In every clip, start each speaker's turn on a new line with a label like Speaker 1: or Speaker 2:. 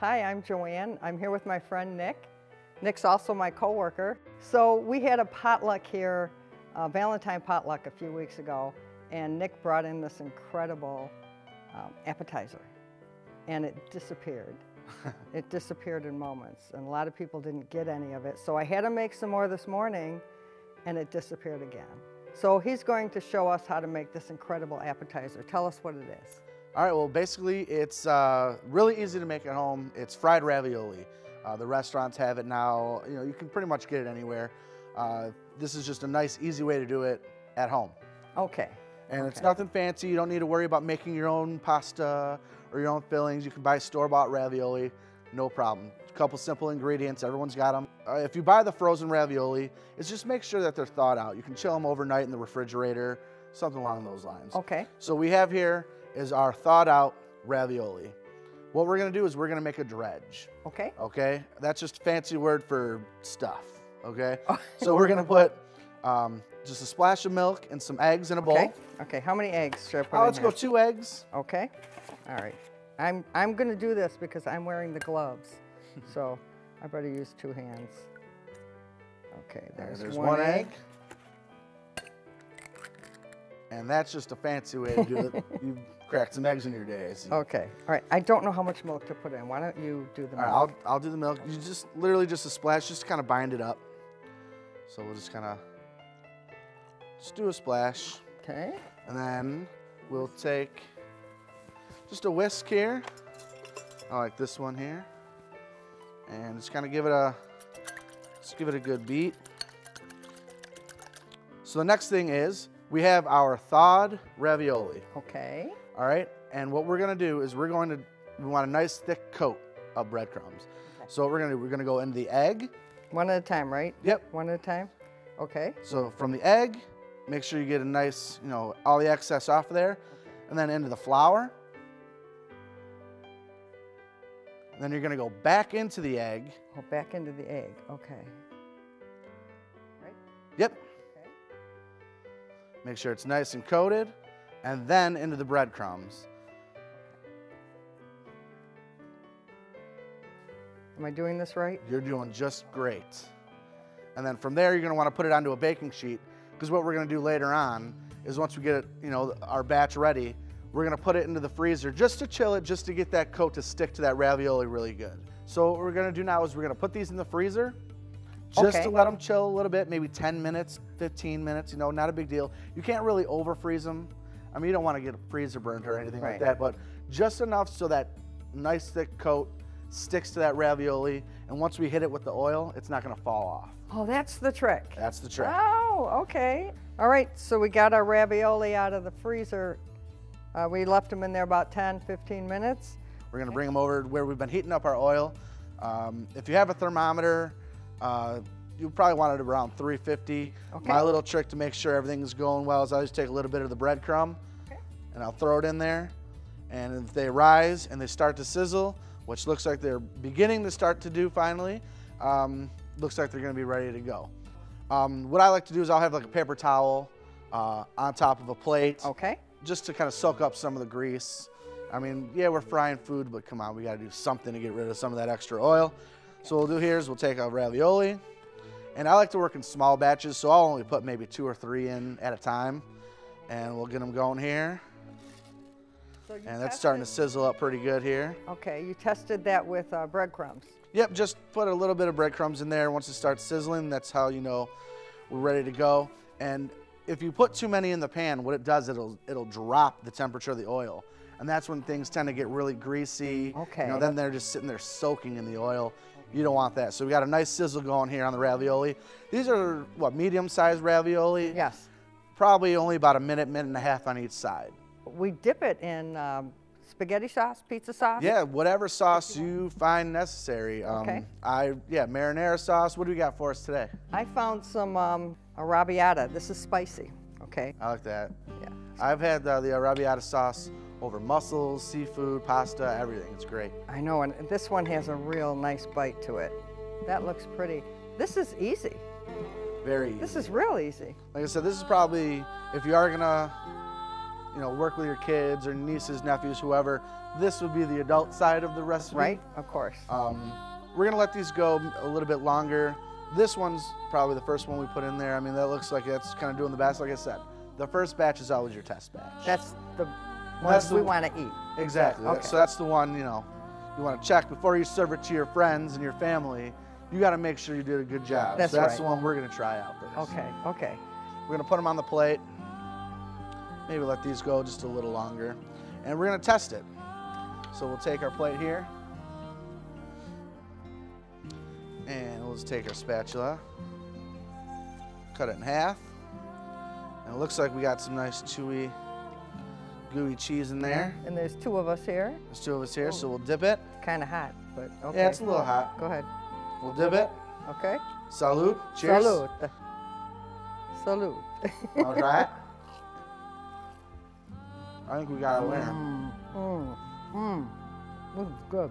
Speaker 1: Hi, I'm Joanne. I'm here with my friend Nick. Nick's also my coworker. So we had a potluck here, a Valentine potluck a few weeks ago, and Nick brought in this incredible appetizer, and it disappeared. It disappeared in moments, and a lot of people didn't get any of it. So I had to make some more this morning, and it disappeared again. So he's going to show us how to make this incredible appetizer. Tell us what it is.
Speaker 2: All right, well, basically it's really easy to make at home. It's fried ravioli. The restaurants have it now. You know, you can pretty much get it anywhere. This is just a nice, easy way to do it at home.
Speaker 1: Okay.
Speaker 2: And it's nothing fancy. You don't need to worry about making your own pasta or your own fillings. You can buy store-bought ravioli, no problem. A couple simple ingredients, everyone's got them. If you buy the frozen ravioli, it's just make sure that they're thawed out. You can chill them overnight in the refrigerator, something along those lines.
Speaker 1: Okay.
Speaker 2: So we have here is our thawed out ravioli. What we're gonna do is we're gonna make a dredge.
Speaker 1: Okay.
Speaker 2: Okay, that's just a fancy word for stuff, okay? So we're gonna put just a splash of milk and some eggs in a bowl.
Speaker 1: Okay, okay. How many eggs should I put in
Speaker 2: Let's
Speaker 1: here?
Speaker 2: go 2 eggs.
Speaker 1: Okay, all right. I'm gonna do this because I'm wearing the gloves, so I better use 2 hands. Okay, there's one egg. And that's just a fancy way to do it. You cracked some eggs in your day. Okay, all right. I don't know how much milk to put in. Why don't you do the milk?
Speaker 2: All right, I'll do the milk. You just literally just a splash, just to kind of bind it up. So we'll just kind of just do a splash.
Speaker 1: Okay.
Speaker 2: And then we'll take just a whisk here. I like this one here. And just kind of give it a good beat. So the next thing is we have our thawed ravioli.
Speaker 1: Okay.
Speaker 2: All right, and what we're gonna do is we want a nice thick coat of breadcrumbs. Okay. So what we're gonna go into the egg.
Speaker 1: One at a time, right?
Speaker 2: Yep.
Speaker 1: One at a time. Okay.
Speaker 2: So from the egg, make sure you get a nice, you know, all the excess off of there, and then into the flour. And then you're gonna go back into the egg.
Speaker 1: Oh, back into the egg. Okay. Right?
Speaker 2: Yep.
Speaker 1: Okay.
Speaker 2: Make sure it's nice and coated, and then into the breadcrumbs.
Speaker 1: Am I doing this right?
Speaker 2: You're doing just great. And then from there, you're gonna wanna put it onto a baking sheet, because what we're gonna do later on is once we get it, you know, our batch ready, we're gonna put it into the freezer just to chill it, just to get that coat to stick to that ravioli really good. So what we're gonna do now is we're gonna put these in the freezer, just to let them chill a little bit, maybe 10 minutes, 15 minutes, you know, not a big deal. You can't really over freeze them. I mean, you don't want to get freezer burnt or anything like that, but just enough so that nice thick coat sticks to that ravioli, and once we hit it with the oil, it's not gonna fall off.
Speaker 1: Oh, that's the trick.
Speaker 2: That's the trick.
Speaker 1: Oh, okay. All right, so we got our ravioli out of the freezer. We left them in there about 10, 15 minutes.
Speaker 2: We're gonna bring them over where we've been heating up our oil. If you have a thermometer, you probably want it around 350. Okay. My little trick to make sure everything's going well is I just take a little bit of the breadcrumb, and I'll throw it in there. And if they rise and they start to sizzle, which looks like they're beginning to start to do finally, looks like they're gonna be ready to go. What I like to do is I'll have like a paper towel on top of a plate.
Speaker 1: Okay.
Speaker 2: Just to kind of soak up some of the grease. I mean, yeah, we're frying food, but come on, we gotta do something to get rid of some of that extra oil. So what we'll do here is we'll take a ravioli, and I like to work in small batches, so I'll only put maybe 2 or 3 in at a time, and we'll get them going here. So and that's starting to sizzle up pretty good here.
Speaker 1: Okay, you tested that with breadcrumbs.
Speaker 2: Yep, just put a little bit of breadcrumbs in there. Once it starts sizzling, that's how you know we're ready to go. And if you put too many in the pan, what it does, it'll drop the temperature of the oil. And that's when things tend to get really greasy.
Speaker 1: Okay.
Speaker 2: You know, then they're just sitting there soaking in the oil. You don't want that. So we got a nice sizzle going here on the ravioli. These are, what, medium-sized ravioli?
Speaker 1: Yes.
Speaker 2: Probably only about a minute, minute and a half on each side.
Speaker 1: We dip it in spaghetti sauce, pizza sauce?
Speaker 2: Yeah, whatever sauce you find necessary.
Speaker 1: Okay.
Speaker 2: Marinara sauce. What do we got for us today?
Speaker 1: I found some arrabbiata. This is spicy, okay?
Speaker 2: I like that.
Speaker 1: Yeah.
Speaker 2: I've had the arrabbiata sauce over mussels, seafood, pasta, everything. It's great.
Speaker 1: I know, and this one has a real nice bite to it. That looks pretty. This is easy.
Speaker 2: Very easy.
Speaker 1: This is real easy.
Speaker 2: Like I said, this is probably, if you are gonna you know, work with your kids or nieces, nephews, whoever, this would be the adult side of the recipe.
Speaker 1: Right, of course.
Speaker 2: We're gonna let these go a little bit longer. This one's probably the first one we put in there. I mean, that looks like it's kind of doing the best. Like I said, the first batch is always your test batch.
Speaker 1: That's the ones we want to eat.
Speaker 2: Exactly.
Speaker 1: Okay.
Speaker 2: So that's the one, you know, you want to check before you serve it to your friends and your family. You got to make sure you did a good job.
Speaker 1: That's
Speaker 2: so that's
Speaker 1: right.
Speaker 2: the one we're gonna try out for this.
Speaker 1: Okay, okay.
Speaker 2: We're gonna put them on the plate. Maybe let these go just a little longer. And we're gonna test it. So we'll take our plate here. And we'll just take our spatula, cut it in half. And it looks like we got some nice chewy, gooey cheese in there.
Speaker 1: And there's two of us here.
Speaker 2: There's two of us here, so we'll dip it.
Speaker 1: Kind of hot, but okay.
Speaker 2: Yeah, it's a little hot.
Speaker 1: Go ahead.
Speaker 2: We'll dip it.
Speaker 1: Okay.
Speaker 2: Salud. Cheers.
Speaker 1: Salud. Salud.
Speaker 2: Wanna try it? I think we got a winner.
Speaker 1: This is good.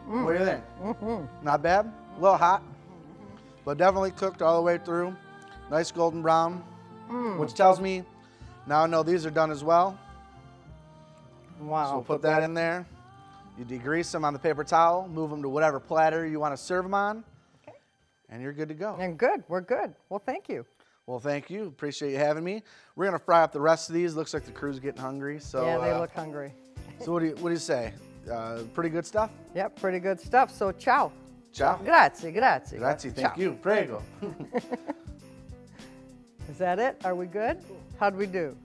Speaker 2: What do you think? Not bad? A little hot, but definitely cooked all the way through. Nice golden brown, which tells me now I know these are done as well.
Speaker 1: Wow.
Speaker 2: So we'll put that in there. You degrease them on the paper towel, move them to whatever platter you want to serve them on, and you're good to go.
Speaker 1: And good. We're good. Well, thank you.
Speaker 2: Well, thank you. Appreciate you having me. We're gonna fry up the rest of these. Looks like the crew's getting hungry. So
Speaker 1: Yeah, they look hungry.
Speaker 2: So what do you say? Pretty good stuff.
Speaker 1: Yep, pretty good stuff. So ciao.
Speaker 2: Ciao.
Speaker 1: Grazie, grazie.
Speaker 2: Grazie. Thank
Speaker 1: Ciao.
Speaker 2: you. Prego.
Speaker 1: Is that it? Are we good? How'd we do?